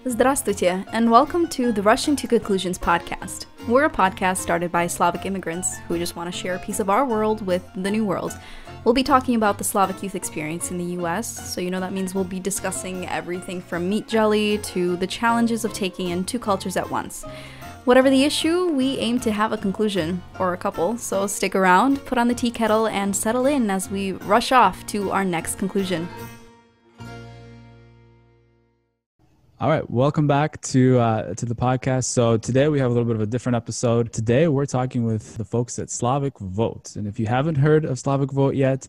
Здравствуйте, and welcome to the Russian to Conclusions podcast. We're a podcast started by Slavic immigrants who just want to share a piece of our world with the new world. We'll be talking about the Slavic youth experience in the US, so that means we'll be discussing everything from meat jelly to the challenges of taking in two cultures at once. Whatever the issue, we aim to have a conclusion, or a couple, so stick around, put on the tea kettle, and settle in as we rush off to our next conclusion. All right, welcome back to the podcast. So today we have a little bit of a different episode. Today we're talking with the folks at Slavic Vote. And if you haven't heard of Slavic Vote yet,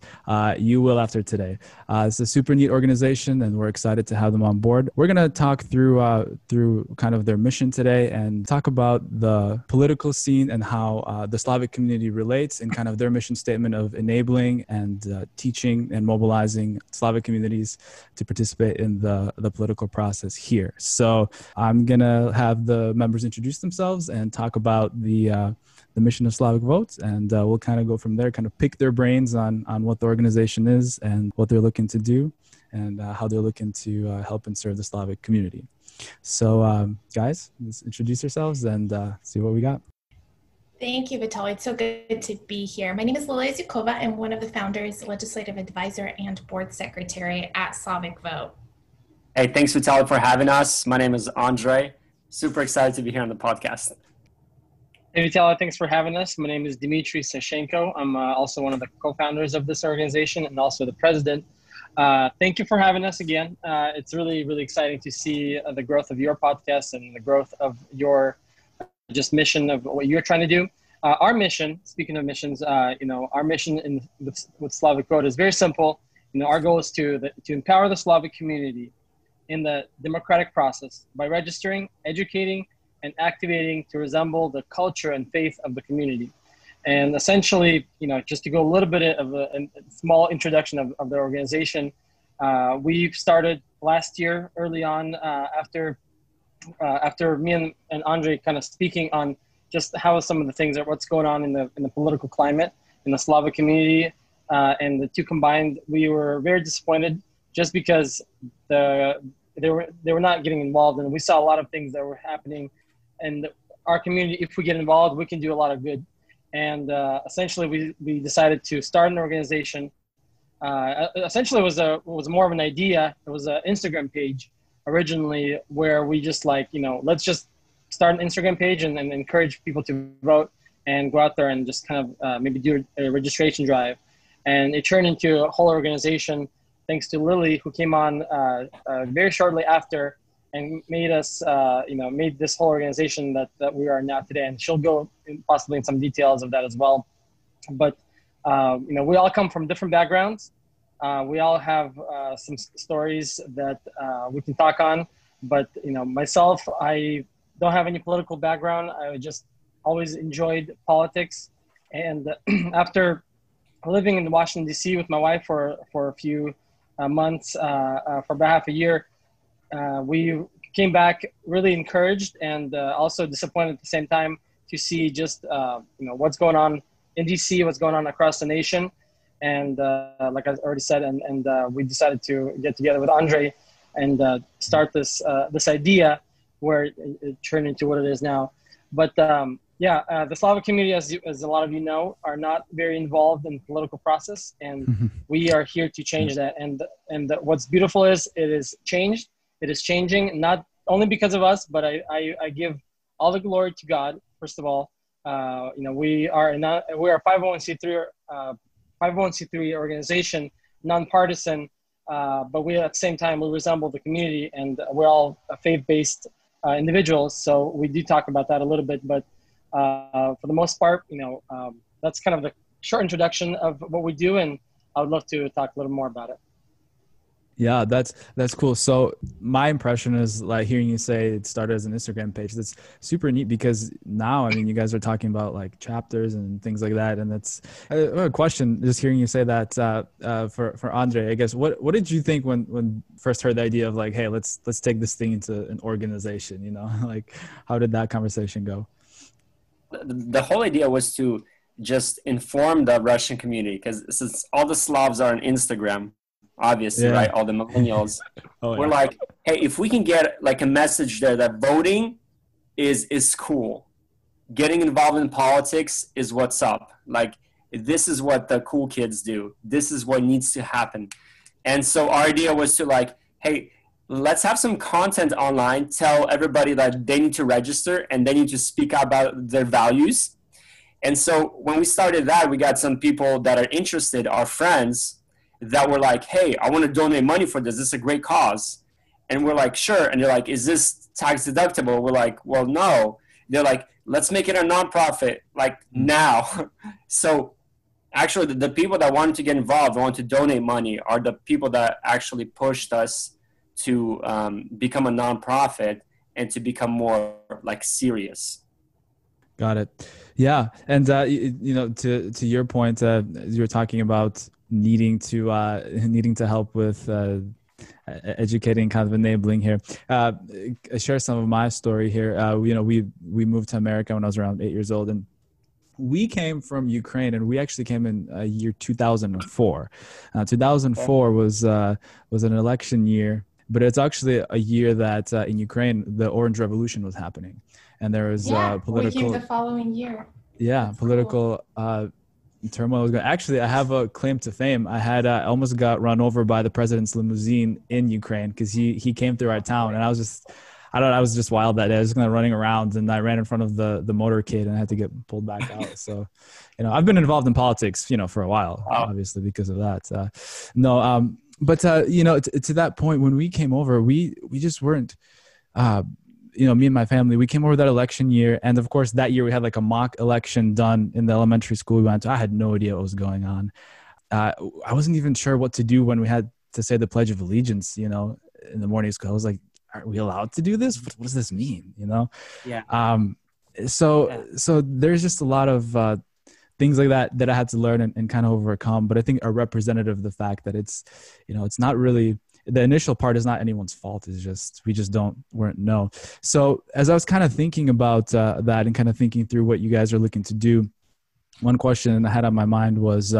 you will after today. It's a super neat organization and we're excited to have them on board. We're going to talk through kind of their mission today and talk about the political scene and how the Slavic community relates and kind of their mission statement of enabling and teaching and mobilizing Slavic communities to participate in the political process here. So I'm going to have the members introduce themselves and talk about the mission of Slavic Vote, and we'll kind of go from there, kind of pick their brains on what the organization is and what they're looking to do and how they're looking to help and serve the Slavic community. So guys, let's introduce yourselves and see what we got. Thank you, Vitaly. It's so good to be here. My name is Lilia Zukova. I'm one of the founders, legislative advisor, and board secretary at Slavic Vote. Hey, thanks, Vitaly, for having us. My name is Andre. Super excited to be here on the podcast. Hey, Vitaly, thanks for having us. My name is Dmitry Sashenko. I'm also one of the co-founders of this organization and also the president. Thank you for having us again. It's really, really exciting to see the growth of your podcast and the growth of your just mission of what you're trying to do. Our mission, speaking of missions, our mission with Slavic Vote is very simple. Our goal is to empower the Slavic community in the democratic process by registering, educating, and activating to resemble the culture and faith of the community. And essentially, just to go a little bit of a small introduction of the organization, we started last year early on after me and Andre kind of speaking on just how some of the things are what's going on in the political climate in the Slavic community, and the two combined, we were very disappointed just because they were not getting involved, and we saw a lot of things that were happening. And our community, if we get involved, we can do a lot of good. And essentially, we decided to start an organization. Essentially, it was more of an idea. It was an Instagram page originally, where we just let's just start an Instagram page and encourage people to vote and go out there and just kind of maybe do a registration drive. And it turned into a whole organization, thanks to Lily, who came on very shortly after and made us, made this whole organization that we are now today. And she'll go possibly in some details of that as well. But, we all come from different backgrounds. We all have some stories that we can talk on. But, myself, I don't have any political background. I just always enjoyed politics. And after living in Washington, D.C. with my wife for a few months, for about half a year, we came back really encouraged and also disappointed at the same time to see just what's going on in DC, what's going on across the nation. And like I already said, and we decided to get together with Andre and start this idea where it turned into what it is now. But the Slavic community, as a lot of you know, are not very involved in the political process, and we are here to change that. And what's beautiful is it is changed. It is changing, not only because of us, but I give all the glory to God. First of all, we are a 501c3 organization, nonpartisan, but we at the same time we resemble the community, and we're all faith-based individuals. So we do talk about that a little bit, but for the most part, that's kind of the short introduction of what we do, and I would love to talk a little more about it. Yeah, that's cool. So my impression is like hearing you say it started as an Instagram page. That's super neat because now, you guys are talking about like chapters and things like that. And that's a question, just hearing you say that for Andre, I guess, what did you think when first heard the idea of like, hey, let's take this thing into an organization, like how did that conversation go? The whole idea was to just inform the Russian community, because since all the Slavs are on Instagram, obviously, Yeah. right? All the millennials. Oh, We're yeah. like, hey, if we can get like a message there that voting is cool. Getting involved in politics is what's up. Like, this is what the cool kids do. This is what needs to happen. And so our idea was to like, hey, let's have some content online, tell everybody that they need to register and they need to speak out about their values. And so when we started that, we got some people that are interested, our friends, that were like, hey, I want to donate money for this. This is a great cause. And we're like, sure. And they're like, is this tax deductible? We're like, well, no. They're like, let's make it a nonprofit, like now. So actually the people that wanted to get involved, want to donate money, are the people that actually pushed us to become a nonprofit and to become more like serious. Got it. Yeah. And, you know, to your point, you were talking about needing to help with educating, kind of enabling here. I share some of my story here. You know, we moved to America when I was around 8 years old, and we came from Ukraine, and we actually came in year 2004. 2004 was an election year, but it's actually a year that in Ukraine, the Orange Revolution was happening. And there was political. We came the following year. Yeah, That's political turmoil was going. Actually, I have a claim to fame. I had almost got run over by the president's limousine in Ukraine because he came through our town, and I was just wild that day. I was just kind of running around, and I ran in front of the motorcade, and I had to get pulled back out. So, you know, I've been involved in politics, you know, for a while, obviously because of that. But you know, to that point, when we came over, we just weren't. You know, me and my family, we came over that election year. And of course, that year we had like a mock election done in the elementary school we went to. I had no idea what was going on. I wasn't even sure what to do when we had to say the Pledge of Allegiance, you know, in the morning school. I was like, are we allowed to do this? What does this mean? You know? Yeah. So there's just a lot of things like that I had to learn and kind of overcome. But I think are representative of the fact that it's, you know, it's not really, the initial part is not anyone's fault. It's just, we just weren't know. So as I was kind of thinking about that and kind of thinking through what you guys are looking to do, one question I had on my mind was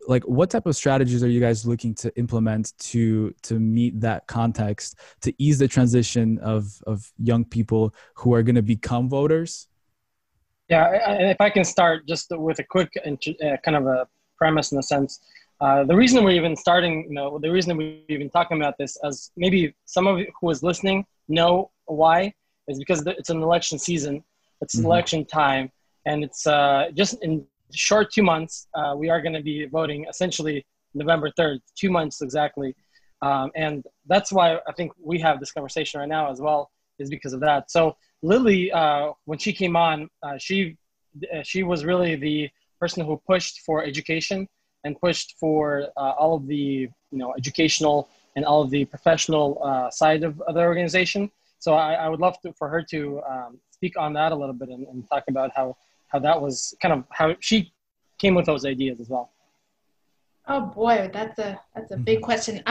like, what type of strategies are you guys looking to implement to meet that context, to ease the transition of young people who are going to become voters? Yeah, and if I can start just with a quick kind of a premise in a sense. The reason we're even starting, you know, the reason we're even talking about this, as maybe some of you who is listening know why, is because it's an election season, it's election time, and it's just in short 2 months, we are going to be voting essentially November 3rd, 2 months exactly. And that's why I think we have this conversation right now as well, is because of that. So Lily, when she came on, she was really the person who pushed for education and pushed for all of the, you know, educational and all of the professional side of the organization. So I would love for her to speak on that a little bit and talk about how that was kind of how she came with those ideas as well. Oh boy, that's a big question.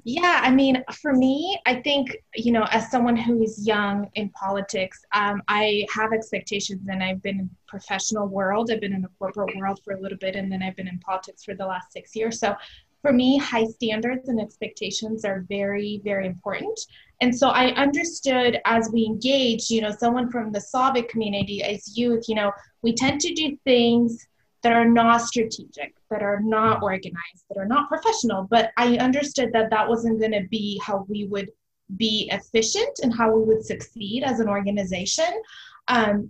Yeah, I mean, for me, I think, you know, as someone who is young in politics, I have expectations, and I've been in the professional world. I've been in the corporate world for a little bit, and then I've been in politics for the last 6 years. So for me, high standards and expectations are very, very important. And so I understood as we engage, you know, someone from the Slavic community as youth, you know, we tend to do things that are not strategic, that are not organized, that are not professional. But I understood that that wasn't going to be how we would be efficient and how we would succeed as an organization,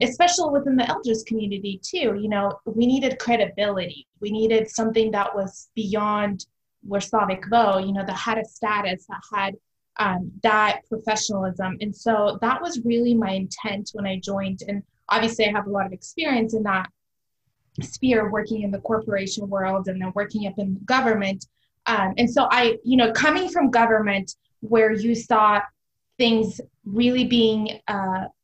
especially within the elders community too. You know, we needed credibility. We needed something that was beyond where Slavic Vote, you know, that had a status, that had that professionalism. And so that was really my intent when I joined. And obviously I have a lot of experience in that sphere, working in the corporation world and then working up in government. And so I, you know, coming from government where you saw things really being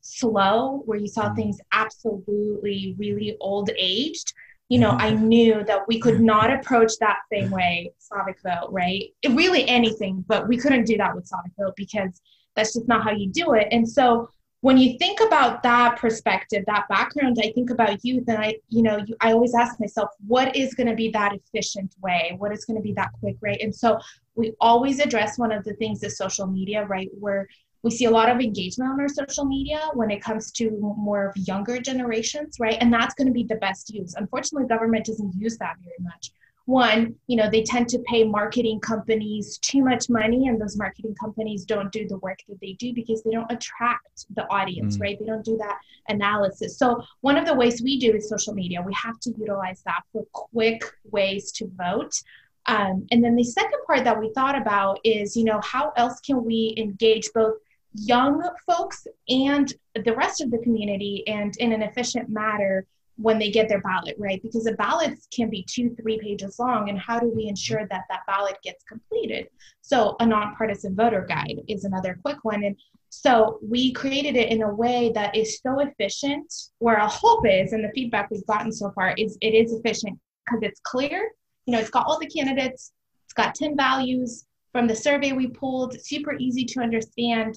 slow, where you saw things absolutely really old aged, you know, I knew that we could not approach that same way Slavic Vote, right? Really anything, but we couldn't do that with Slavic Vote because that's just not how you do it. And so when you think about that perspective, that background, I think about youth, and I always ask myself, what is going to be that efficient way? What is going to be that quick, right? And so we always address one of the things is social media, right? Where we see a lot of engagement on our social media when it comes to more of younger generations, right? And that's going to be the best use. Unfortunately, government doesn't use that very much. One, they tend to pay marketing companies too much money, and those marketing companies don't do the work that they do because they don't attract the audience, right? They don't do that analysis. So one of the ways we do is social media. We have to utilize that for quick ways to vote. And then the second part that we thought about is, how else can we engage both young folks and the rest of the community and in an efficient manner when they get their ballot, right? Because the ballots can be 2-3 pages long, and how do we ensure that that ballot gets completed? So a nonpartisan voter guide is another quick one. And so we created it in a way that is so efficient, where our hope is, and the feedback we've gotten so far is it is efficient because it's clear. It's got all the candidates, it's got 10 values from the survey we pulled, super easy to understand,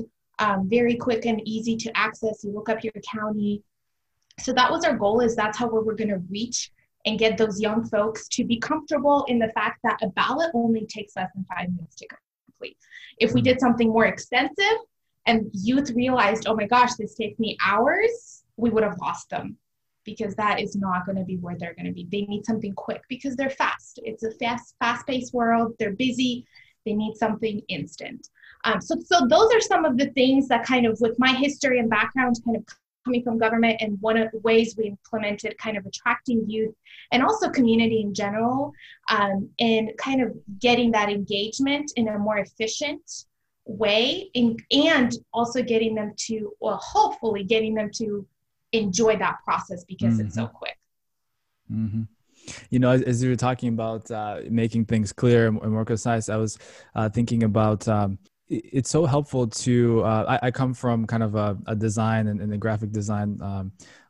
very quick and easy to access. You look up your county. So that was our goal, is that's how we're going to reach and get those young folks to be comfortable in the fact that a ballot only takes less than 5 minutes to complete. If we did something more extensive and youth realized, oh my gosh, this takes me hours, we would have lost them, because that is not going to be where they're going to be. They need something quick because they're fast. It's a fast-paced world. They're busy. They need something instant. So those are some of the things that kind of, with my history and background kind of coming from government, and one of the ways we implemented kind of attracting youth and also community in general, and kind of getting that engagement in a more efficient way, and also getting them to, well, hopefully getting them to enjoy that process because it's so quick. As you were talking about making things clear and more concise, I was thinking about it's so helpful to, I come from kind of a design and a graphic design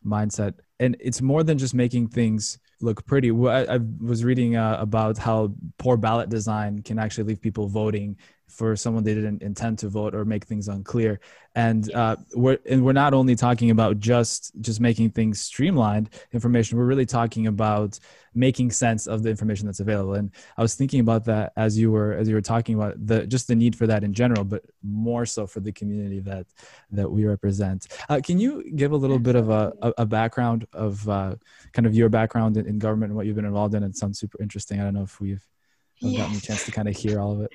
mindset, and it's more than just making things look pretty. I was reading about how poor ballot design can actually leave people voting for someone they didn't intend to vote, or make things unclear. And we're not only talking about just making things streamlined information. We're really talking about making sense of the information that's available. And I was thinking about that as you were talking about the need for that in general, but more so for the community that we represent. Can you give a little bit of a background of kind of your background in government and what you've been involved in? It sounds super interesting. I don't know if we've gotten a chance to kind of hear all of it.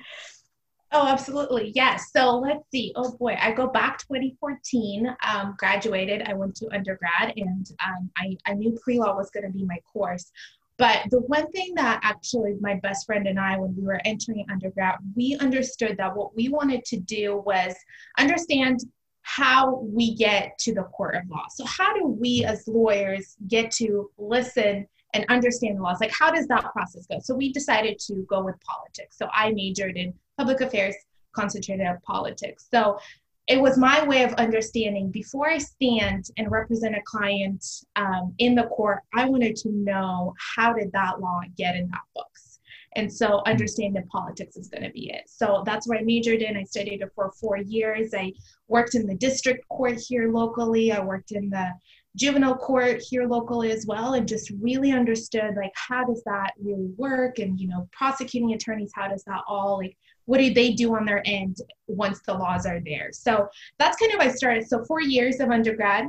Oh, absolutely. Yes. So let's see. Oh boy, I go back 2014, graduated. I went to undergrad, and I knew pre-law was going to be my course. But the one thing that actually my best friend and I, when we were entering undergrad, we understood that what we wanted to do was understand how we get to the court of law. So how do we as lawyers get to listen and understand the laws? Like, how does that process go? So we decided to go with politics. So I majored in public affairs, concentrated on politics. So it was my way of understanding, before I stand and represent a client in the court, I wanted to know, how did that law get in that books? And so understanding politics is going to be it. So that's what I majored in. I studied it for 4 years. I worked in the district court here locally. I worked in the juvenile court here locally as well, and just really understood, like, how does that really work? And, prosecuting attorneys, how does that all, like, what do they do on their end once the laws are there? So that's kind of how I started. So 4 years of undergrad.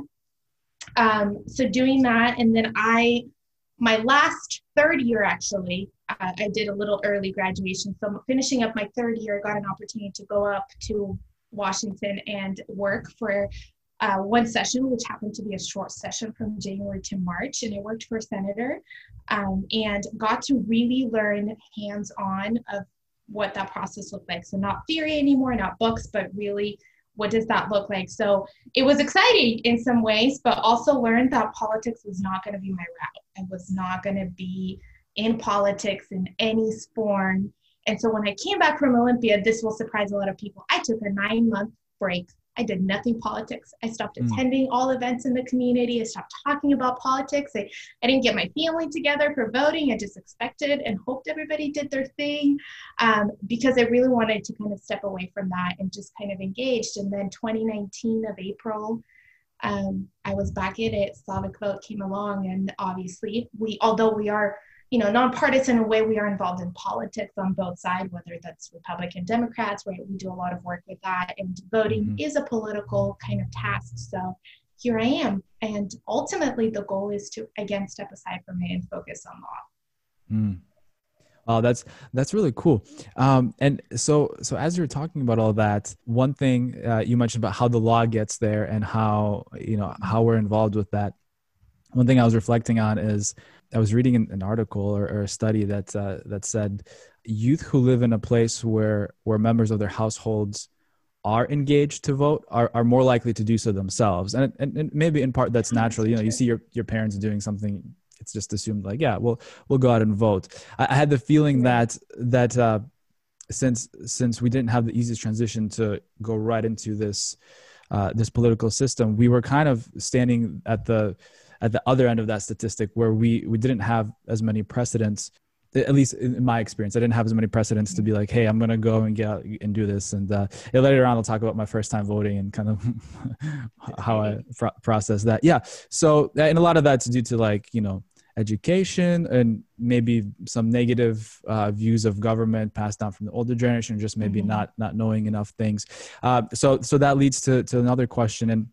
So doing that, and then my last third year, actually, I did a little early graduation. So finishing up my third year, I got an opportunity to go up to Washington and work for one session, which happened to be a short session from January to March. And I worked for a senator, and got to really learn hands-on of what that process looked like. So not theory anymore, not books, but really, what does that look like? So it was exciting in some ways, but also learned that politics was not going to be my route. I was not going to be in politics in any form. And so when I came back from Olympia, this will surprise a lot of people, I took a 9-month break. I did nothing politics. I stopped attending all events in the community. I stopped talking about politics. I didn't get my family together for voting. I just expected and hoped everybody did their thing, because I really wanted to kind of step away from that and just kind of engaged. And then 2019 of April, I was back in it. Slavic Vote came along, and obviously although we are, nonpartisan in a way, we are involved in politics on both sides, whether that's Republican, Democrats, right? We do a lot of work with that, and voting is a political kind of task. So here I am. And ultimately the goal is to, again, step aside from it and focus on law. Mm. Oh, that's really cool. And so as you're talking about all that, one thing you mentioned about how the law gets there and how we're involved with that. One thing I was reflecting on is I was reading an article or a study that said youth who live in a place where members of their households are engaged to vote are more likely to do so themselves. And maybe in part that's natural. You see your parents doing something, it's just assumed like, yeah, we'll go out and vote. I had the feeling that since we didn't have the easiest transition to go right into this political system, we were kind of standing at the other end of that statistic where we didn't have as many precedents. At least in my experience, I didn't have as many precedents to be like, hey, I'm going to go and get out and do this. And later on, I'll talk about my first time voting and kind of how I process that. Yeah. So, and a lot of that's due to education and maybe some negative views of government passed down from the older generation, just maybe not knowing enough things. So that leads to another question. And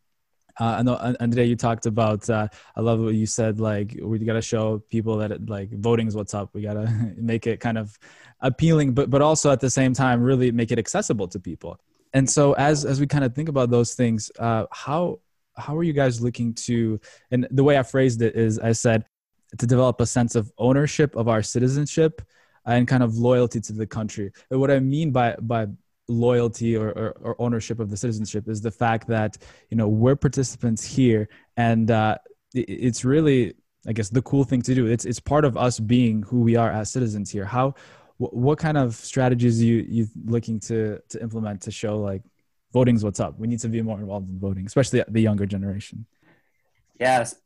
I know, Andrea, you talked about, I love what you said, like, we got to show people that voting is what's up. We got to make it kind of appealing, but also at the same time, really make it accessible to people. And so as we kind of think about those things, how are you guys looking to, and the way I phrased it is I said, to develop a sense of ownership of our citizenship and kind of loyalty to the country. And what I mean by loyalty or ownership of the citizenship is the fact that we're participants here, and it's really, I guess, the cool thing to do. It's part of us being who we are as citizens here. What kind of strategies are you looking to implement to show like voting's what's up? We need to be more involved in voting, especially the younger generation. Yes,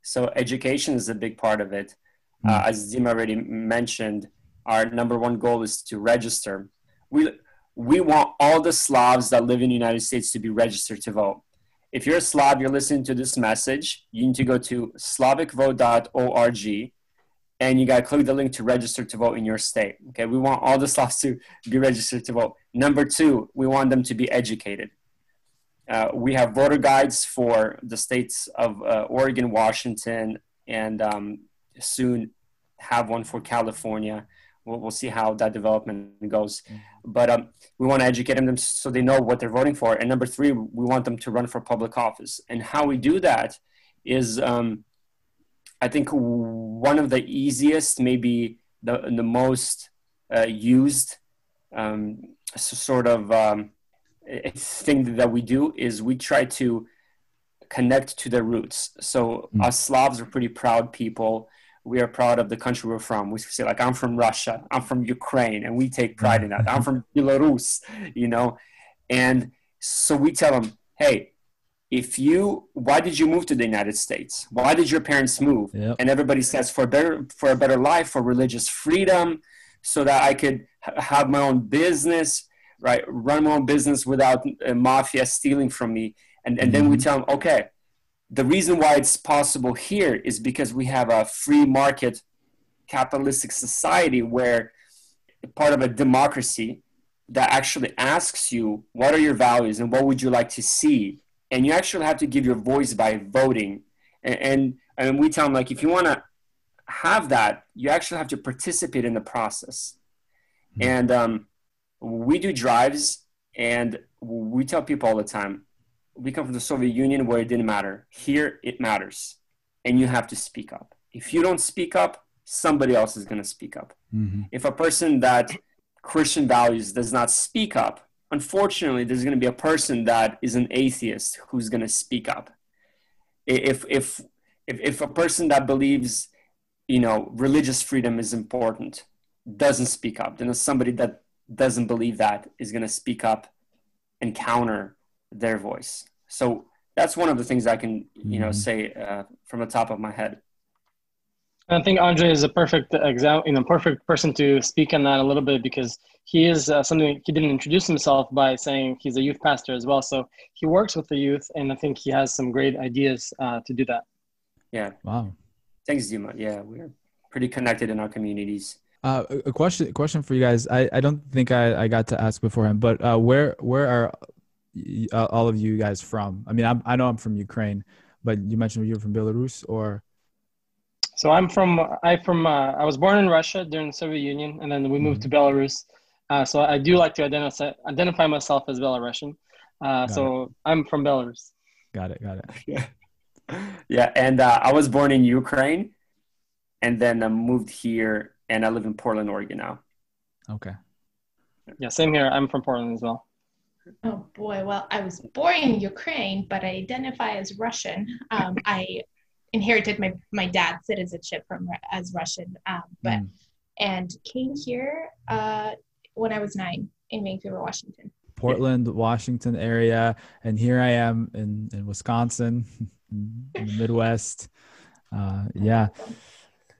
so education is a big part of it. As Dima already mentioned, our number one goal is to register. We want all the Slavs that live in the United States to be registered to vote. If you're a Slav, you're listening to this message, you need to go to slavicvote.org and you got to click the link to register to vote in your state. Okay, we want all the Slavs to be registered to vote. Number two, we want them to be educated. We have voter guides for the states of Oregon, Washington, and soon have one for California. We'll see how that development goes. But we want to educate them so they know what they're voting for. And number three, we want them to run for public office. And how we do that is, I think, one of the easiest, maybe the most used thing that we do is we try to connect to their roots. So us Slavs are pretty proud people. We are proud of the country we're from. We say, like, I'm from Russia, I'm from Ukraine, and we take pride in that. I'm from Belarus, And so we tell them, hey, why did you move to the United States? Why did your parents move? Yep. And everybody says, for a better life, for religious freedom, so that I could have my own business, right? Run my own business without a mafia stealing from me. And then we tell them, okay, the reason why it's possible here is because we have a free market capitalistic society where part of a democracy that actually asks you, what are your values and what would you like to see? And you actually have to give your voice by voting. And we tell them, like, if you want to have that, you actually have to participate in the process. And we do drives, and we tell people all the time, we come from the Soviet Union where it didn't matter. Here, it matters. And you have to speak up. If you don't speak up, somebody else is going to speak up. If a person that Christian values does not speak up, unfortunately, there's going to be a person that is an atheist who's going to speak up. If a person that believes, religious freedom is important doesn't speak up, then somebody that doesn't believe that is going to speak up and counter their voice. So that's one of the things I can, say from the top of my head. I think Andre is a perfect example, perfect person to speak on that a little bit because he is something he didn't introduce himself by saying he's a youth pastor as well. So he works with the youth, and I think he has some great ideas to do that. Yeah. Wow. Thanks, Dima. Yeah, we're pretty connected in our communities. A question for you guys. I don't think I got to ask beforehand, but where are all of you guys from? I mean, I know I'm from Ukraine, but you mentioned you're from Belarus, or? So I was born in Russia during the Soviet Union, and then we moved to Belarus. So I do like to identify myself as Belarusian. So I'm from Belarus. Got it. Yeah. Yeah, and I was born in Ukraine, and then I moved here, and I live in Portland, Oregon now. Okay. Yeah, same here. I'm from Portland as well. Oh boy, well, I was born in Ukraine, but I identify as Russian. I inherited my dad's citizenship as Russian, and came here when I was 9 in Vancouver, Washington. Portland, Washington area, and here I am in Wisconsin, in the Midwest. Yeah.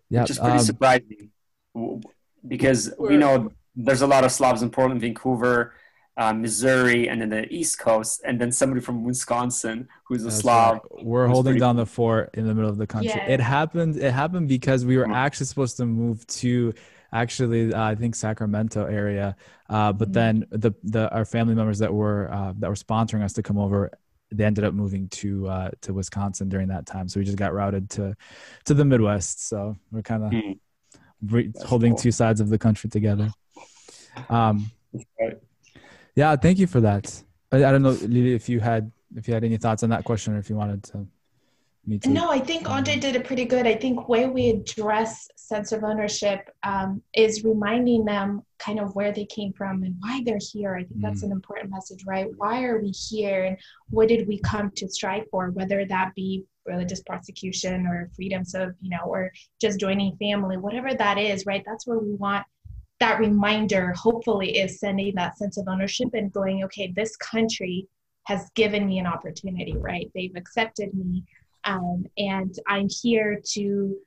Which is pretty surprising because we know there's a lot of Slavs in Portland, Vancouver, Missouri, and then the East Coast, and then somebody from Wisconsin who's a Slav. Right. We're holding down the fort in the middle of the country. Yeah. It happened because we were actually supposed to move to I think Sacramento area, but then our family members that were sponsoring us to come over, they ended up moving to Wisconsin during that time. So we just got routed to the Midwest. So we're kind of holding two sides of the country together. Yeah, thank you for that. I don't know, Lily, if you had any thoughts on that question, or if you wanted to. No, I think Andre did it pretty good. I think way we address sense of ownership is reminding them kind of where they came from and why they're here. I think that's an important message, right? Why are we here, and what did we come to strive for, whether that be religious persecution or freedoms of, or just joining family, whatever that is, right? That's where we want that reminder, hopefully, is sending that sense of ownership and going, okay, this country has given me an opportunity, right? They've accepted me. And I'm here to,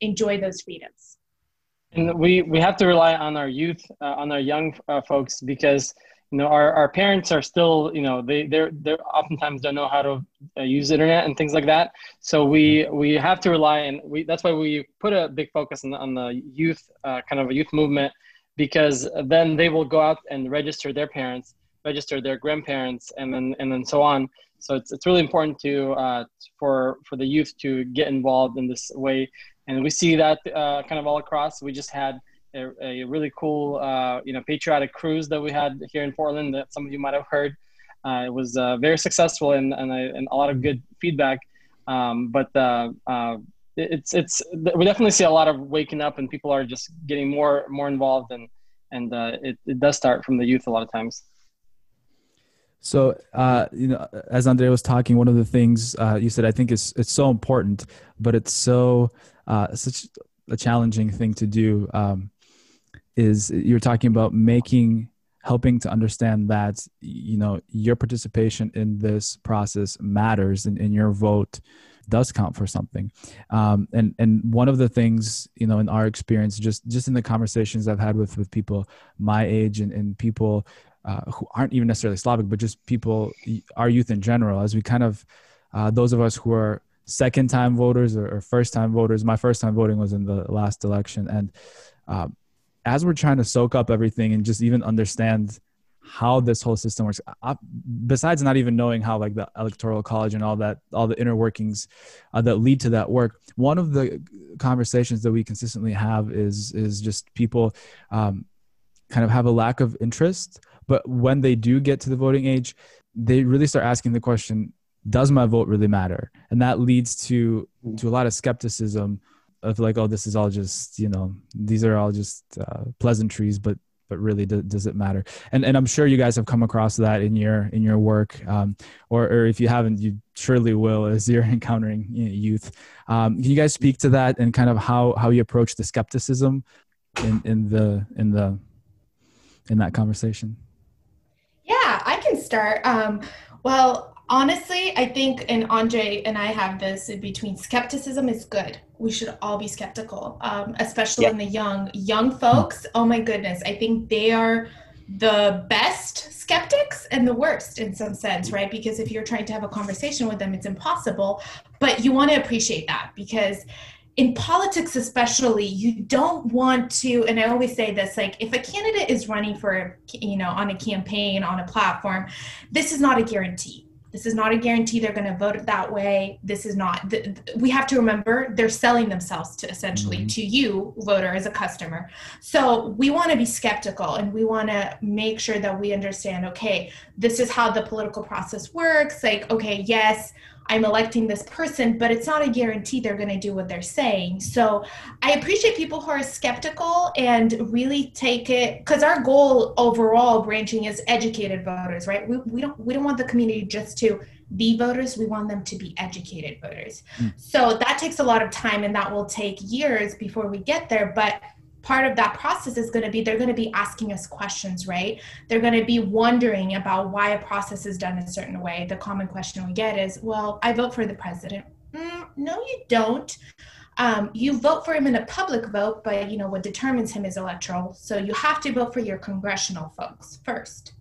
enjoy those freedoms. And we have to rely on our youth, on our young folks, because our parents are still, they're oftentimes don't know how to use the internet and things like that. So we have to rely, and that's why we put a big focus on the youth, kind of a youth movement, because then they will go out and register their parents, register their grandparents, and then so on. So it's really important for the youth to get involved in this way, and we see that kind of all across. We just had a really cool patriotic cruise that we had here in Portland that some of you might have heard. It was very successful and a lot of good feedback. But it's we definitely see a lot of waking up, and people are just getting more involved, and it does start from the youth a lot of times. So, as Andre was talking, one of the things you said, I think it's so important, but it's such a challenging thing to do, is you're talking about helping to understand that, your participation in this process matters, and your vote does count for something. And one of the things, in our experience, just in the conversations I've had with people my age and people who aren't even necessarily Slavic, but just people, our youth in general, as we kind of, those of us who are second-time voters or first-time voters. My first time voting was in the last election. And as we're trying to soak up everything and just even understand how this whole system works, besides not even knowing how like the electoral college and all the inner workings that lead to that work, one of the conversations that we consistently have is just people kind of have a lack of interest. But when they do get to the voting age, they really start asking the question, does my vote really matter? And that leads to a lot of skepticism of like, oh, this is all just, these are all just pleasantries, but really does it matter? And I'm sure you guys have come across that in your work, or if you haven't, you surely will as you're encountering youth. Can you guys speak to that and kind of how you approach the skepticism in that conversation? Yeah, I can start. Well, Honestly, I think, and Andre and I have this in between, skepticism is good. We should all be skeptical, especially Yeah. in the young folks. Oh my goodness, I think they are the best skeptics and the worst in some sense, right? Because if you're trying to have a conversation with them, it's impossible. But you want to appreciate that, because in politics especially, you don't want to, and I always say this, like, if a candidate is running for, on a campaign, on a platform, this is not a guarantee. This is not a guarantee they're going to vote that way. This is not, we have to remember they're selling themselves to essentially to you, voter, as a customer. So we want to be skeptical, and we want to make sure that we understand, okay, this is how the political process works. Like, okay, yes, I'm electing this person, but it's not a guarantee they're going to do what they're saying. So I appreciate people who are skeptical and really take it, because our goal overall, branching, is educated voters, right? We don't want the community just to be voters. We want them to be educated voters. So that takes a lot of time, and that will take years before we get there. But part of that process is going to be, they're going to be asking us questions, right? They're going to be wondering about why a process is done a certain way. The common question we get is, well, I vote for the president. No, you don't. You vote for him in a public vote, but what determines him is electoral. So you have to vote for your congressional folks first.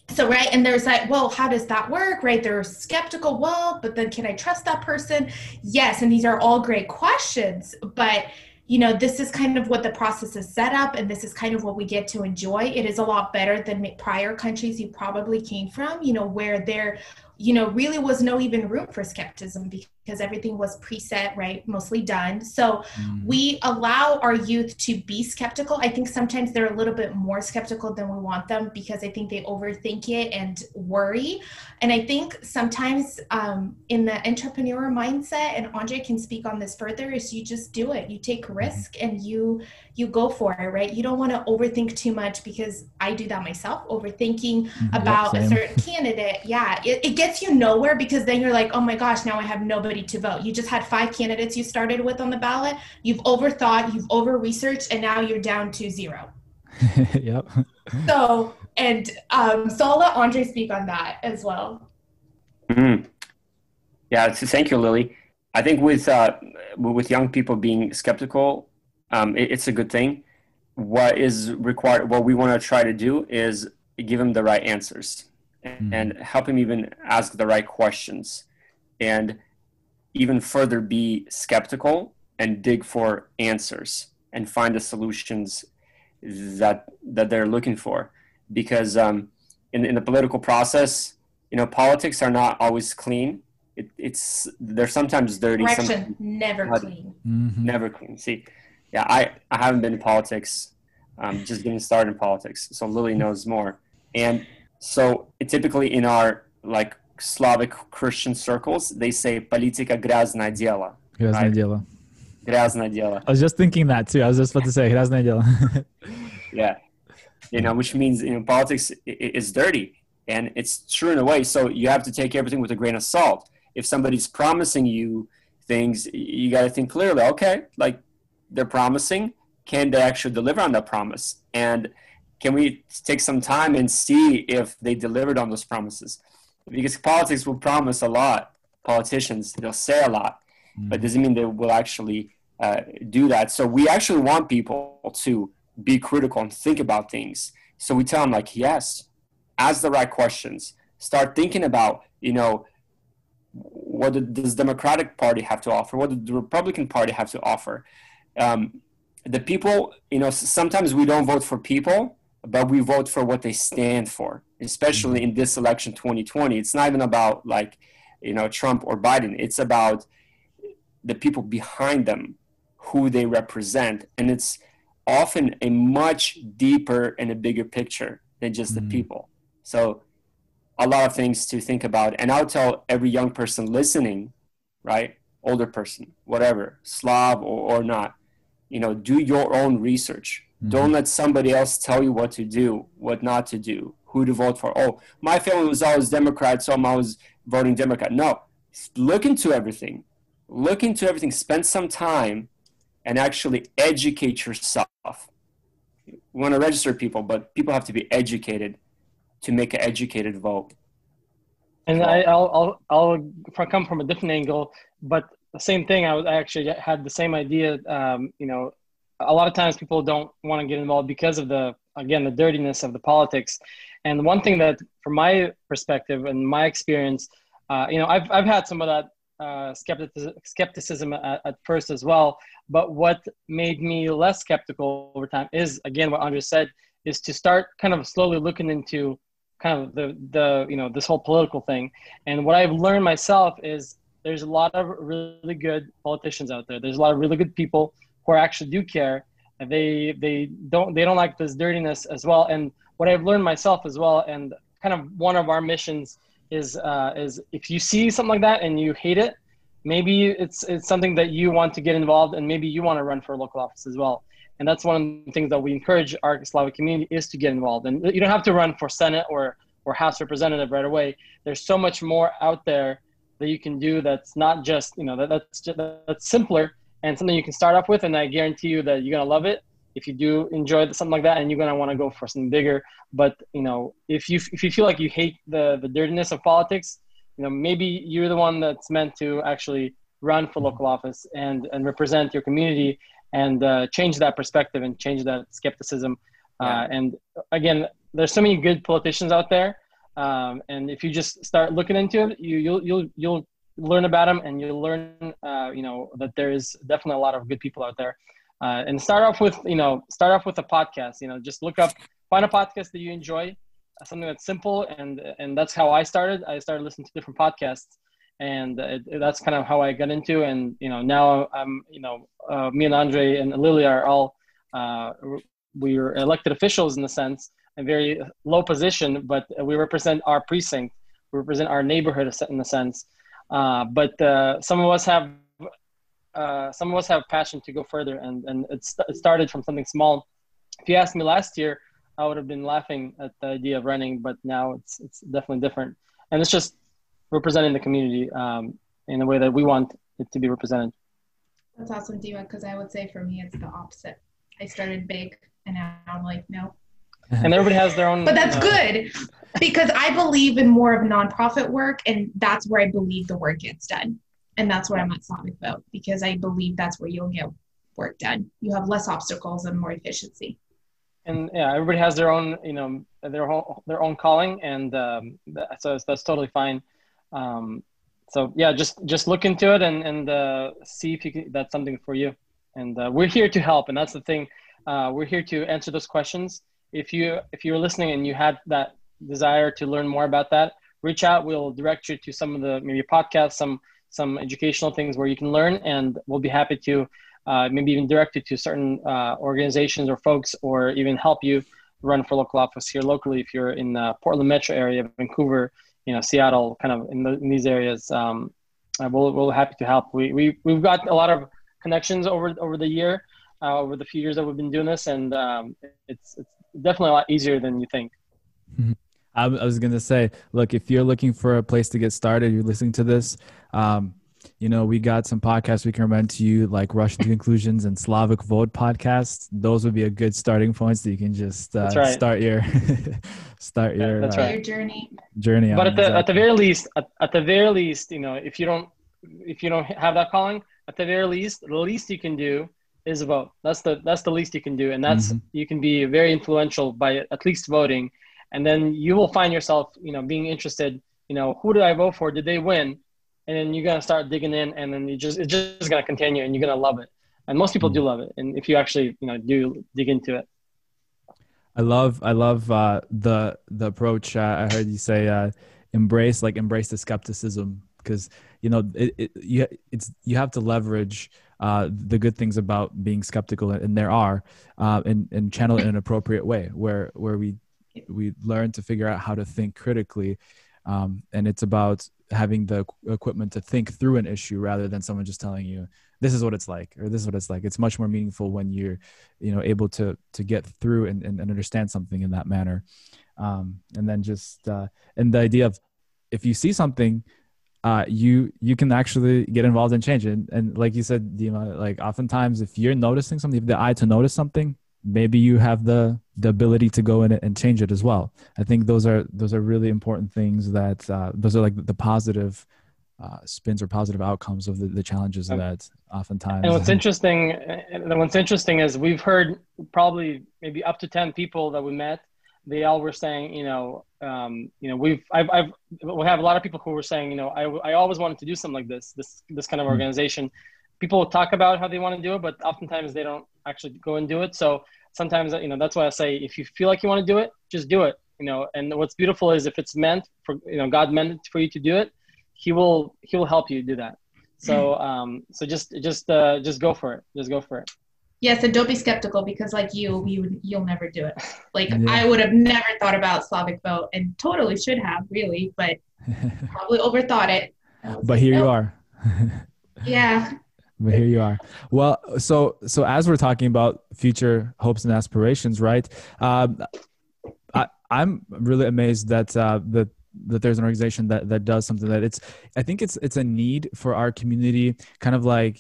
So, right, and there's like, well, how does that work, right? They're skeptical. Well, but then can I trust that person? Yes, and these are all great questions, but this is kind of what the process is set up, and this is kind of what we get to enjoy. It is a lot better than prior countries you probably came from, where there, really was no even room for skepticism, because everything was preset, right? Mostly done. So we allow our youth to be skeptical. I think sometimes they're a little bit more skeptical than we want them, because I think they overthink it and worry. And I think sometimes in the entrepreneur mindset, and Andre can speak on this further, is you just do it. You take risk and you go for it, right? You don't want to overthink too much, because I do that myself, overthinking about a certain candidate. Yeah, it gets you nowhere, because then you're like, oh my gosh, now I have nobody to vote. You just had 5 candidates you started with on the ballot. You've overthought, you've over-researched, and now you're down to 0. Yep. So I'll let Andre speak on that as well. Yeah, thank you, Lily. I think with young people being skeptical, it's a good thing. What is required, what we want to try to do, is give them the right answers and help them even ask the right questions, and even further be skeptical and dig for answers and find the solutions that they're looking for. Because in the political process, politics are not always clean. They're sometimes dirty. Correction, never clean. Never clean. See, yeah, I haven't been in politics. Just getting started in politics, so Lily knows more. And so typically in our Slavic Christian circles, they say "politika gрязное дело." Грязное дело. Грязное дело. I was just thinking that too. I was just about to say грязное дело. Yeah, which means politics is dirty, and it's true in a way. So you have to take everything with a grain of salt. If somebody's promising you things, you got to think clearly. Okay, they're promising, can they actually deliver on that promise? And can we take some time and see if they delivered on those promises? Because politics will promise a lot. Politicians, they'll say a lot, but doesn't mean they will actually do that. So we actually want people to be critical and think about things. So we tell them, yes, ask the right questions. Start thinking about, what does the Democratic Party have to offer? What does the Republican Party have to offer? The people, sometimes we don't vote for people, but we vote for what they stand for, especially in this election 2020. It's not even about Trump or Biden. It's about the people behind them, who they represent. And it's often a much deeper and a bigger picture than just the people. So a lot of things to think about. And I'll tell every young person listening, right? Older person, whatever, Slav or not, do your own research. Don't let somebody else tell you what to do, what not to do, who to vote for. Oh, my family was always Democrat, so I'm always voting Democrat. No, look into everything. Spend some time and actually educate yourself. We want to register people, but people have to be educated to make an educated vote. And I'll come from a different angle, but the same thing. I actually had the same idea. A lot of times people don't want to get involved because of the dirtiness of the politics. And one thing that, from my perspective and my experience, I've had some of that skepticism at first as well. But what made me less skeptical over time is, again, what Andre said, is to start kind of slowly looking into kind of the this whole political thing. And what I've learned myself is there's a lot of really good politicians out there. There's a lot of really good people who actually do care. And they don't like this dirtiness as well. And what I've learned myself as well, and kind of one of our missions is if you see something like that and you hate it, maybe it's something that you want to get involved, and maybe you want to run for a local office as well. And that's one of the things that we encourage our Slavic community is to get involved. And you don't have to run for Senate or House representative right away. There's so much more out there that you can do that's not just, that's simpler and something you can start off with. And I guarantee you that you're going to love it if you do enjoy something like that, and you're going to want to go for something bigger. But, if you feel like you hate the dirtiness of politics, maybe you're the one that's meant to actually run for local office and represent your community and change that perspective and change that skepticism. And again, there's so many good politicians out there. And if you just start looking into it, you'll learn about them, and you'll learn, that there is definitely a lot of good people out there. And start off with a podcast. Just find a podcast that you enjoy, something that's simple, and that's how I started. I started listening to different podcasts, and that's kind of how I got into. And now I'm me and Andre and Lily are all we are elected officials in a sense, a very low position, but we represent our precinct, we represent our neighborhood in a sense. But some of us have passion to go further, and it started from something small. If you asked me last year, I would have been laughing at the idea of running, but now it's definitely different, and it's just representing the community in a way that we want it to be represented. That's awesome, Dima, because I would say for me it's the opposite. I started big, and now I'm like, no. And everybody has their own. But that's good, because I believe in more of nonprofit work, and that's where I believe the work gets done. And that's why I'm at Slavic Vote, because I believe that's where you'll get work done. You have less obstacles and more efficiency. And everybody has their own, their own calling, and so that's totally fine. Just look into it and see if that's something for you. And we're here to help, and that's the thing. We're here to answer those questions. If you're listening and you had that desire to learn more about that, reach out. We'll direct you to some of the maybe podcasts, some educational things where you can learn, and we'll be happy to maybe even direct you to certain organizations or folks, or even help you run for local office here locally if you're in the Portland metro area, Vancouver, Seattle, kind of in these areas. We'll happy to help. We've got a lot of connections over the year, over the few years that we've been doing this, and it's definitely a lot easier than you think. Mm-hmm. I was going to say, look, if you're looking for a place to get started, you're listening to this, we got some podcasts we can recommend to you, like Russian to Conclusions and Slavic Vote podcasts. Those would be a good starting points that you can just start your journey. But at the very least, if you don't have that calling, at the very least, the least you can do is vote. That's the least you can do, and that's you can be very influential by at least voting. And then you will find yourself, being interested, who did I vote for? Did they win? And then you're going to start digging in, and then it's just going to continue, and you're going to love it. And most people do love it. And if you actually, do dig into it. I love the approach. I heard you say, embrace the skepticism, because, you have to leverage the good things about being skeptical, and there are, and channel it in an appropriate way where we learn to figure out how to think critically. And it's about having the equipment to think through an issue rather than someone just telling you, this is what it's like, or this is what it's like. It's much more meaningful when you're, able to get through and understand something in that manner. And then just, and the idea of, if you see something, you can actually get involved and change it. And like you said, Dima, like oftentimes if you're noticing something, if the eye to notice something, maybe you have the ability to go in it and change it as well. I think those are really important things that those are like the positive spins or positive outcomes of the challenges that oftentimes. And what's interesting is we've heard probably maybe up to 10 people that we met. They all were saying, we have a lot of people who were saying, I always wanted to do something like this kind of organization. People talk about how they want to do it, but oftentimes they don't actually go and do it. So sometimes, that's why I say, if you feel like you want to do it, just do it, and what's beautiful is if it's meant for, God meant it for you to do it, he will help you do that. So, so just go for it. Just go for it. Yes, and don't be skeptical, because like you'll never do it. Like I would have never thought about Slavic Vote, and totally should have, really, but probably overthought it. But here you are. Yeah. But here you are. Well, so as we're talking about future hopes and aspirations, right? I'm really amazed that that there's an organization that does something that I think it's a need for our community, kind of like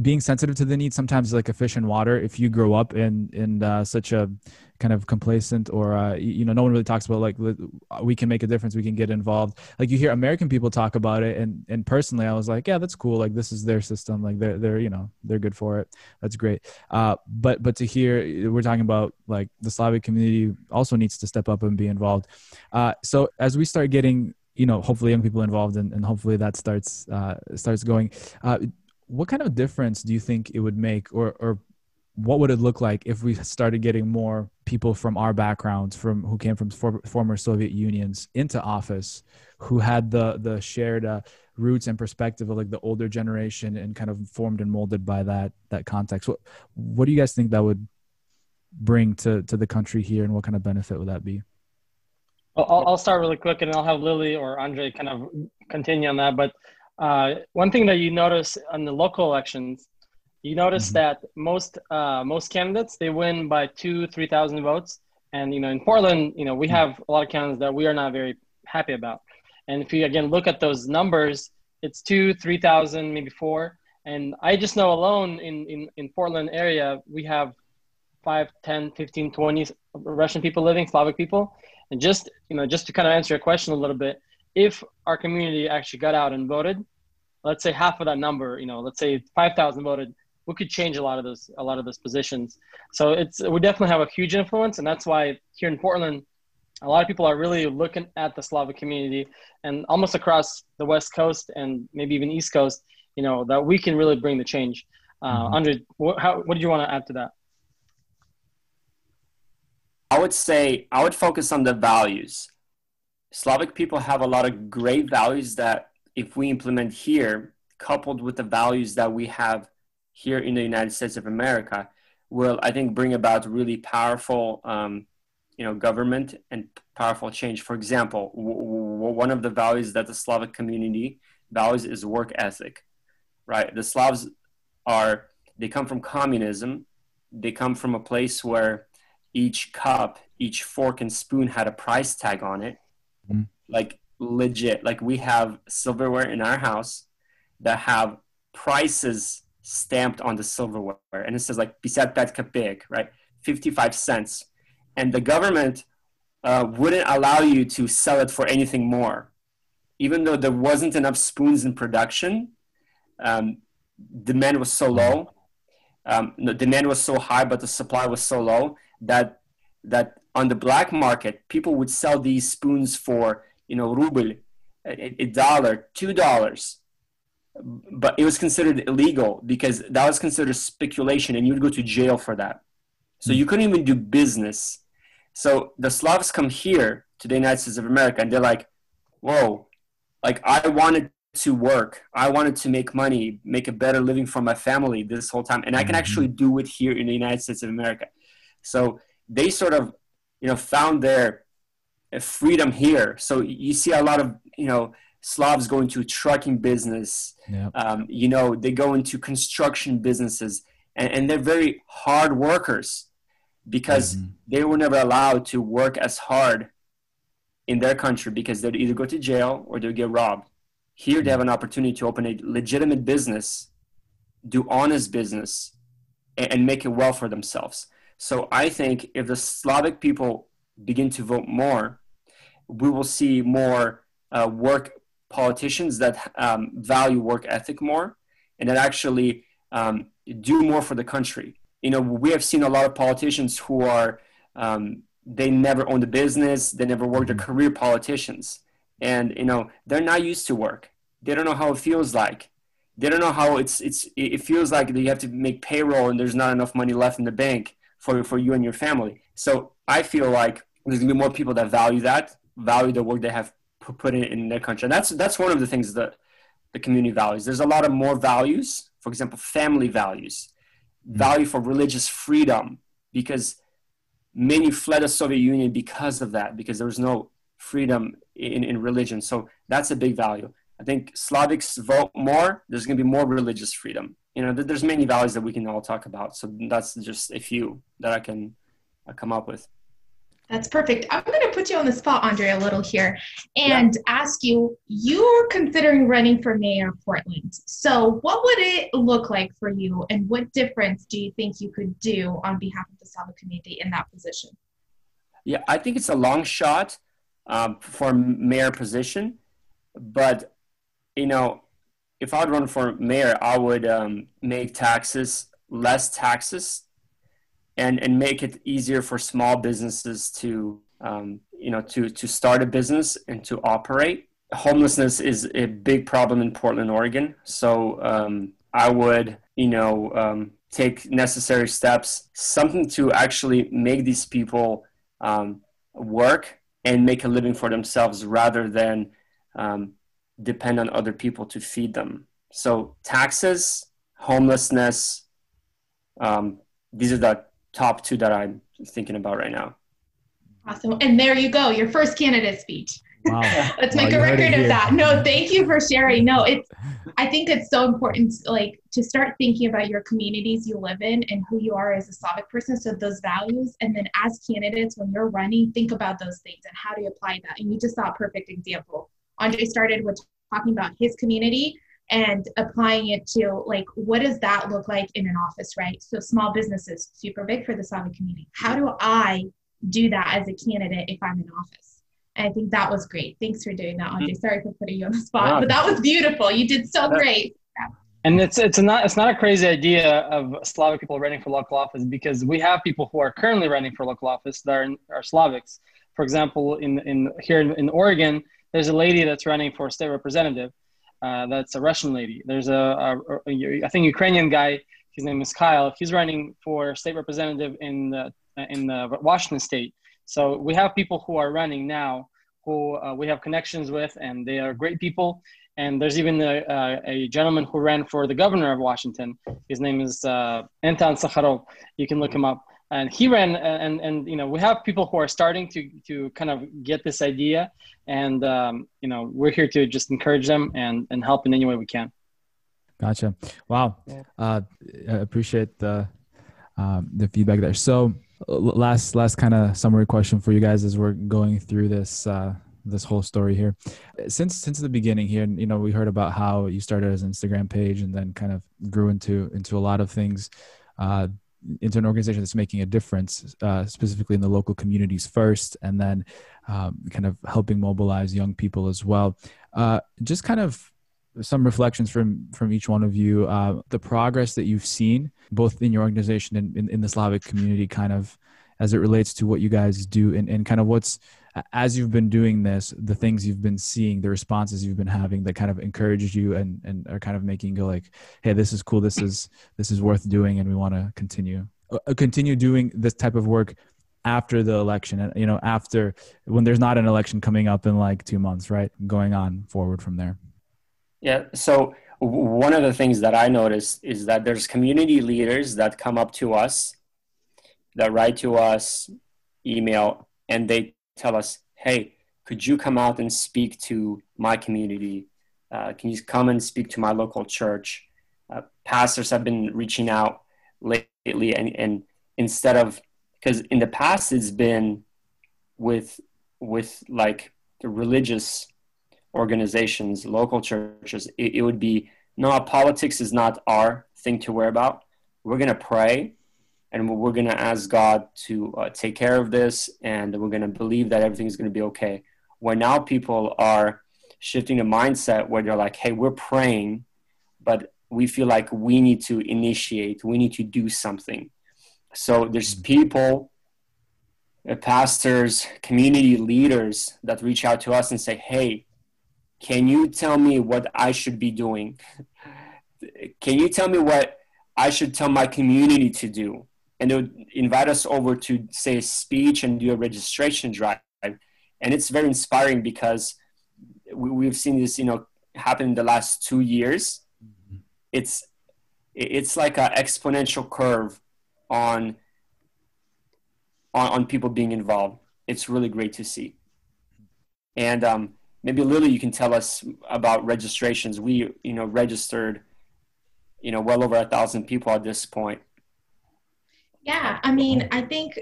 being sensitive to the need. Sometimes like a fish in water, if you grow up in such a kind of complacent or no one really talks about like we can make a difference, we can get involved. Like you hear American people talk about it, and personally I was like, yeah, that's cool, like this is their system, like they're good for it, that's great. But to hear we're talking about like the Slavic community also needs to step up and be involved. So as we start getting hopefully young people involved, and hopefully that starts going, what kind of difference do you think it would make, or what would it look like if we started getting more people from our backgrounds, who came from former Soviet unions into office, who had the shared roots and perspective of like the older generation, and kind of formed and molded by that context? What do you guys think that would bring to the country here, and what kind of benefit would that be? Well, I'll start really quick, and I'll have Lily or Andre kind of continue on that. But one thing that you notice on the local elections, you notice that most candidates, they win by 2,000-3,000 votes. And, in Portland, we have a lot of candidates that we are not very happy about. And if you, again, look at those numbers, it's 2,000-3,000, maybe 4. And I just know alone in Portland area, we have 5, 10, 15, 20 Russian people living, Slavic people. And just to kind of answer your question a little bit, if our community actually got out and voted, let's say half of that number, let's say 5,000 voted, we could change a lot of those positions. So we definitely have a huge influence, and that's why here in Portland, a lot of people are really looking at the Slavic community, and almost across the West Coast and maybe even East Coast, that we can really bring the change. Andre, what did you want to add to that? I would say I would focus on the values. Slavic people have a lot of great values that if we implement here, coupled with the values that we have here in the United States of America, will, I think, bring about really powerful, government and powerful change. For example, one of the values that the Slavic community values is work ethic, right? The Slavs they come from communism. They come from a place where each cup, each fork and spoon had a price tag on it. Like legit, like we have silverware in our house that have prices stamped on the silverware, and it says like 55 kopek, right? 55 cents. And the government wouldn't allow you to sell it for anything more. Even though there wasn't enough spoons in production, demand was so low. The demand was so high, but the supply was so low that on the black market, people would sell these spoons for, ruble, $1, $2. But it was considered illegal because that was considered speculation, and you'd go to jail for that. So you couldn't even do business. So the Slavs come here to the United States of America, and they're like, whoa, like I wanted to work. I wanted to make money, make a better living for my family this whole time. And I can actually do it here in the United States of America. So they sort of, found their freedom here. So you see a lot of, Slavs go into trucking business. Yep. They go into construction businesses, and they're very hard workers because they were never allowed to work as hard in their country because they'd either go to jail or they'd get robbed. Here they have an opportunity to open a legitimate business, do honest business, and make it well for themselves. So I think if the Slavic people begin to vote more, we will see more work politicians that value work ethic more, and that actually do more for the country. We have seen a lot of politicians who are, they never owned a business, they never worked, a career politicians. And, they're not used to work. They don't know how it feels like. They don't know how it feels like that you have to make payroll and there's not enough money left in the bank for you and your family. So I feel like there's gonna be more people that value the work they have put in their country. And that's one of the things that the community values. There's a lot of more values, for example, family values, value for religious freedom, because many fled the Soviet Union because of that, because there was no freedom in religion. So that's a big value. I think Slavics vote more, there's going to be more religious freedom. There's many values that we can all talk about. So that's just a few that I can come up with. That's perfect. I'm going to put you on the spot, Andre, a little here and ask you, you're considering running for mayor of Portland. So what would it look like for you, and what difference do you think you could do on behalf of the Slavic community in that position? Yeah, I think it's a long shot for mayor position. But, if I'd run for mayor, I would make less taxes, and make it easier for small businesses to start a business and to operate. Homelessness is a big problem in Portland, Oregon. So I would, take necessary steps, something to actually make these people work and make a living for themselves rather than depend on other people to feed them. So taxes, homelessness, these are the top two that I'm thinking about right now. Awesome. And there you go, your first candidate speech. Wow. Let's make a record of that. No, thank you for sharing. No, I think it's so important, to start thinking about your communities you live in and who you are as a Slavic person. So those values, and then as candidates, when you're running, think about those things and how do you apply that. And you just saw a perfect example. Andre started with talking about his community and applying it to what does that look like in an office, right? So small businesses, super big for the Slavic community. How do I do that as a candidate if I'm in office? And I think that was great. Thanks for doing that, Andre. Sorry for putting you on the spot, but that was beautiful. You did so great. And it's not a crazy idea of Slavic people running for local office, because we have people who are currently running for local office that are Slavics. For example, here in Oregon, there's a lady that's running for state representative. That's a Russian lady. There's I think Ukrainian guy. His name is Kyle. He's running for state representative in Washington State. So we have people who are running now who we have connections with, and they are great people. And there's even a gentleman who ran for the governor of Washington. His name is Anton Sakharov. You can look him up. And he ran, and we have people who are starting to kind of get this idea, and we're here to just encourage them and help in any way we can. Gotcha. Wow. I appreciate the feedback there. So last kind of summary question for you guys as we're going through this whole story here. Since the beginning here, we heard about how you started as an Instagram page and then kind of grew into a lot of things, into an organization that's making a difference, specifically in the local communities first, and then kind of helping mobilize young people as well. Just kind of some reflections from each one of you, the progress that you've seen both in your organization and in the Slavic community, kind of as it relates to what you guys do, and kind of what's, as you've been doing this, the things you've been seeing, the responses you've been having that kind of encourages you and are kind of making you go like, hey, this is cool. This is worth doing. And we want to continue doing this type of work after the election, and, after, when there's not an election coming up in like 2 months, right? Going on forward from there. Yeah. So one of the things that I noticed is that there's community leaders that come up to us, that write to us, email, and they tell us, hey, could you come out and speak to my community? Can you come and speak to my local church? Pastors have been reaching out lately, and instead of, because in the past it's been with like the religious organizations, local churches, it would be, no, politics is not our thing to worry about. We're going to pray and we're going to ask God to take care of this, and we're going to believe that everything is going to be okay. Where now people are shifting a mindset where they're like, hey, we're praying, but we feel like we need to initiate, we need to do something. So there's people, pastors, community leaders that reach out to us and say, hey, can you tell me what I should be doing? Can you tell me what I should tell my community to do? And they would invite us over to say a speech and do a registration drive. And it's very inspiring because we've seen this, happen in the last 2 years. It's like an exponential curve on people being involved. It's really great to see. And maybe Lily, you can tell us about registrations. We, registered, well over 1,000 people at this point. Yeah, I mean, I think,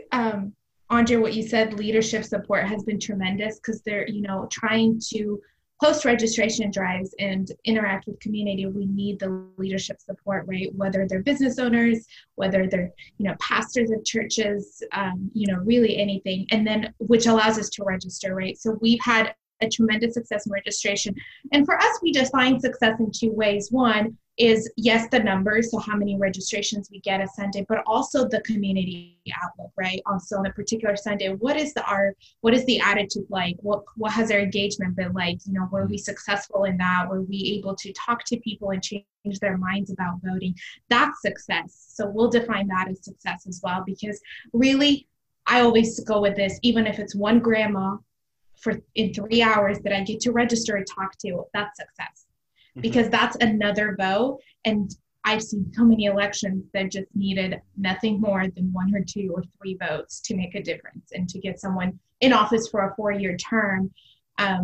Andre, what you said, leadership support has been tremendous because they're, trying to host registration drives and interact with community. We need the leadership support, right? Whether they're business owners, whether they're, pastors of churches, really anything. And then, which allows us to register, right? So we've had a tremendous success in registration. And for us, we define success in 2 ways. One is, yes, the numbers, so how many registrations we get a Sunday, but also the community outlook, right? Also on a particular Sunday, what is the attitude like? What has our engagement been like? Were we successful in that? Were we able to talk to people and change their minds about voting? That's success. So we'll define that as success as well, because really, I always go with this, even if it's one grandma in 3 hours that I get to register and talk to, that's success. Because that's another vote. And I've seen so many elections that just needed nothing more than 1 or 2 or 3 votes to make a difference and to get someone in office for a 4-year term,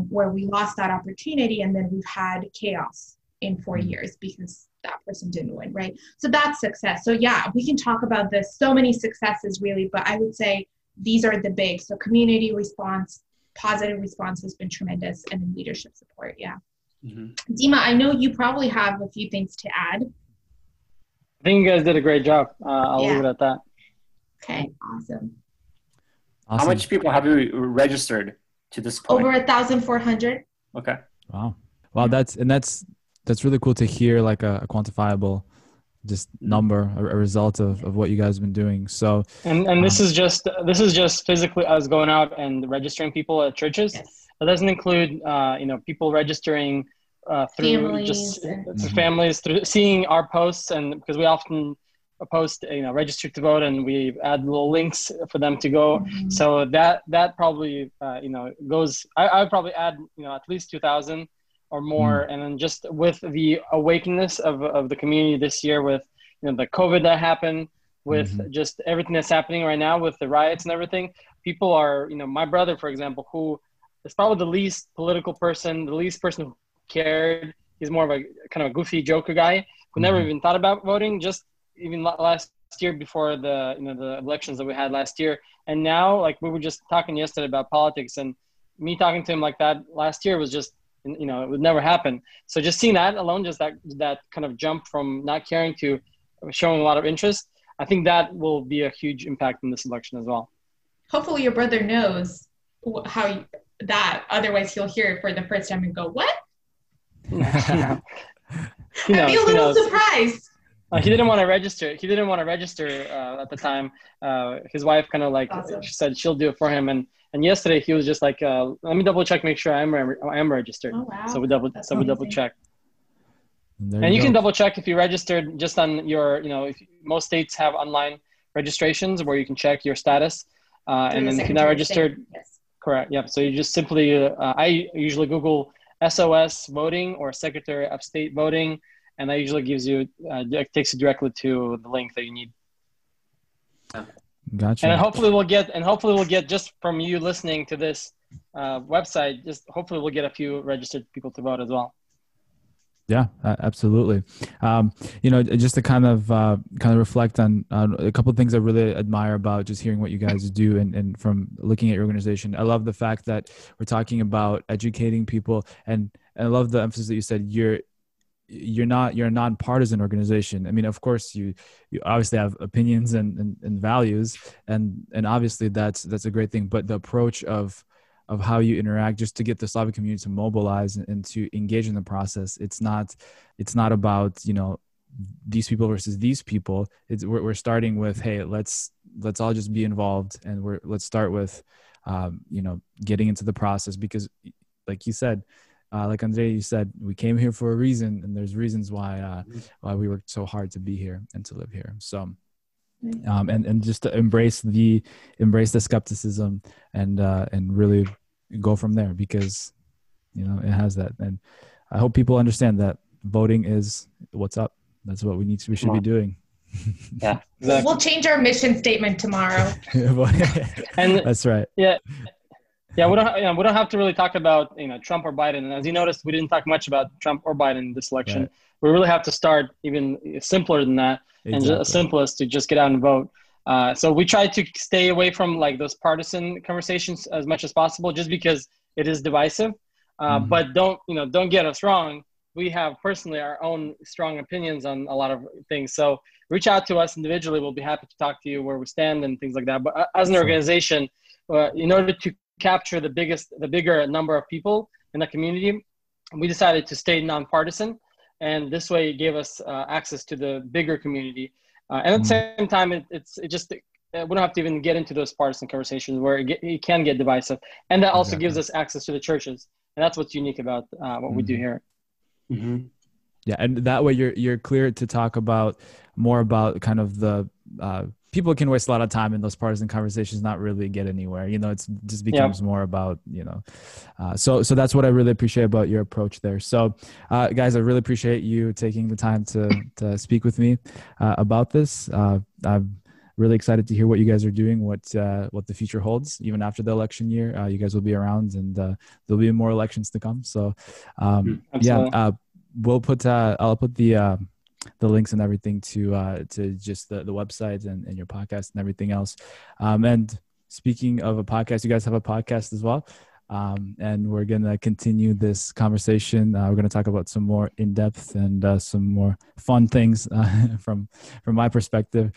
where we lost that opportunity. And then we've had chaos in 4 years because that person didn't win, right? So that's success. So yeah, we can talk about this, so many successes really, but I would say these are the big. So community response, positive response has been tremendous, and then leadership support, yeah. Mm-hmm. Dima, I know you probably have a few things to add. I think you guys did a great job. I'll leave it at that. Okay, awesome. How much people have you registered to this point? Over 1,400. Okay. Wow. That's really cool to hear, like a quantifiable just number, a result of what you guys have been doing. So and this is just physically us going out and registering people at churches. Yes. It doesn't include people registering through families, through seeing our posts, and because we often post register to vote, and we add little links for them to go. Mm-hmm. So that probably goes. I would probably add at least 2,000 or more, and then just with the awakeness of the community this year, with the COVID that happened, with just everything that's happening right now with the riots and everything, people are my brother, for example, who is probably the least political person, the least person who cared. He's more of a kind of a goofy joker guy who never even thought about voting, just even last year before the the elections that we had last year. And now, like, we were just talking yesterday about politics, and me talking to him like that last year was just, it would never happen. So just seeing that alone, just that kind of jump from not caring to showing a lot of interest, I think that will be a huge impact in this election as well. Hopefully your brother knows how that, otherwise he'll hear it for the first time and go, what? I'd be a little surprised. He didn't want to register. He didn't want to register at the time. His wife kind of she said she'll do it for him. And yesterday he was just like, let me double check, make sure I am registered. Oh, wow. So we double check. And you can double check if you registered just on your, most states have online registrations where you can check your status. And then if you're not registered, yes. Correct. Yeah. So you just simply, I usually Google SOS voting or Secretary of State voting, and that usually gives you, takes you directly to the link that you need. Gotcha. And hopefully we'll get just from you listening to this website, just hopefully we'll get a few registered people to vote as well. Yeah, absolutely. Just to kind of reflect on a couple of things I really admire about just hearing what you guys do and from looking at your organization. I love the fact that we're talking about educating people, and I love the emphasis that you said you're a nonpartisan organization. I mean, of course, you obviously have opinions and values, and obviously that's a great thing. But the approach of how you interact, just to get the Slavic community to mobilize and to engage in the process, it's not about, you know, these people versus these people. We're starting with, hey, let's all just be involved, and let's start with you know, getting into the process, because like you said, like Andrei, you said, we came here for a reason, and there's reasons why we worked so hard to be here and to live here. So and just to embrace the skepticism and really go from there, because, you know, it has that. And I hope people understand that voting is what's up. That's what we should be doing. Yeah, exactly. We'll change our mission statement tomorrow. And that's right. Yeah, we don't have to really talk about, you know, Trump or Biden. And as you noticed, we didn't talk much about Trump or Biden in this election. Right. We really have to start even simpler than that, and just as simple as to just get out and vote. So we try to stay away from like those partisan conversations as much as possible, just because it is divisive. But don't get us wrong. We have personally our own strong opinions on a lot of things. So reach out to us individually. We'll be happy to talk to you where we stand and things like that. But as an organization, in order to capture the bigger number of people in the community, we decided to stay nonpartisan, and this way it gave us access to the bigger community. And at the same time, we don't have to even get into those partisan conversations where it can get divisive, and that also gives us access to the churches, and that's what's unique about what we do here. Mm-hmm. Yeah, and that way you're clear to talk more about kind of the people can waste a lot of time in those partisan conversations, not really get anywhere. You know, it's just becomes more about, you know, so that's what I really appreciate about your approach there. So guys, I really appreciate you taking the time to speak with me about this. I'm really excited to hear what you guys are doing, what the future holds, even after the election year. You guys will be around, and there'll be more elections to come. So we'll put I'll put the links and everything to just the website and your podcast and everything else. And speaking of a podcast, you guys have a podcast as well. And we're going to continue this conversation. We're going to talk about some more in-depth and some more fun things from my perspective,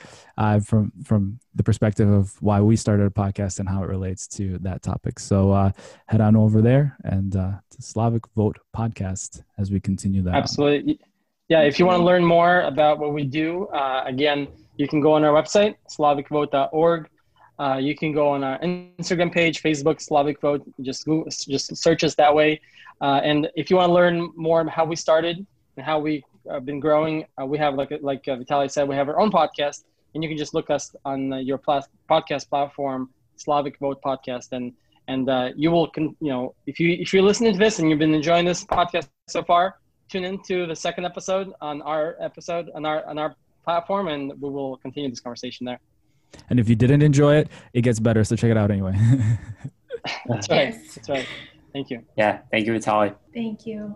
from the perspective of why we started a podcast and how it relates to that topic. So head on over there and to Slavic Vote podcast as we continue that. Absolutely. Yeah, if you want to learn more about what we do, again, you can go on our website, slavicvote.org. You can go on our Instagram page, Facebook, Slavic Vote. Just search us that way. And if you want to learn more about how we started and how we have been growing, we have, like Vitaly said, we have our own podcast, and you can just look us on your podcast platform, Slavic Vote Podcast, and you will, if you're listening to this and you've been enjoying this podcast so far, tune into the second episode on our platform, and we will continue this conversation there. And if you didn't enjoy it, it gets better. So check it out anyway. That's right. That's right. Thank you. Yeah. Thank you, Vitaly. Thank you.